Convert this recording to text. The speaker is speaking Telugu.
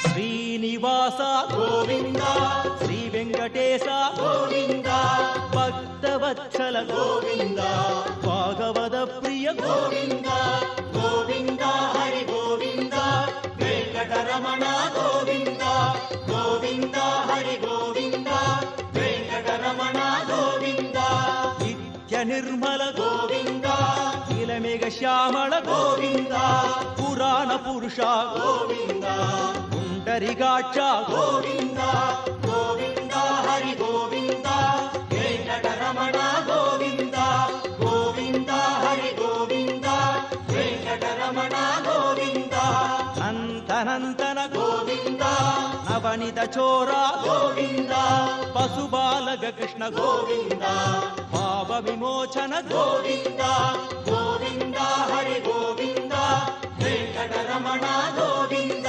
శ్రీనివాస గోవింద శ్రీ వెంకటేశ గోవింద భక్తవత్సల గోవింద భాగవత ప్రియ గోవింద గోవింద హరి గోవింద వెంకటరమణ గోవింద గోవింద హరి గోవింద వెంకటరమణ గోవింద నిత్య నిర్మల గోవింద నీలమేఘ శ్యామళ గోవింద పురాణ పురుష గోవింద పుండరికాక్ష గోవింద గోవింద హరి గోవింద వెంకటరమణ గోవింద గోవింద హరి గోవింద వెంకటరమణ గోవింద నంతనంతన గోవింద నవనిత చోర గోవింద పశుబాలక కృష్ణ గోవింద భావ విమోచన గోవింద గోవింద హరి గోవింద వెంకటరమణ గోవింద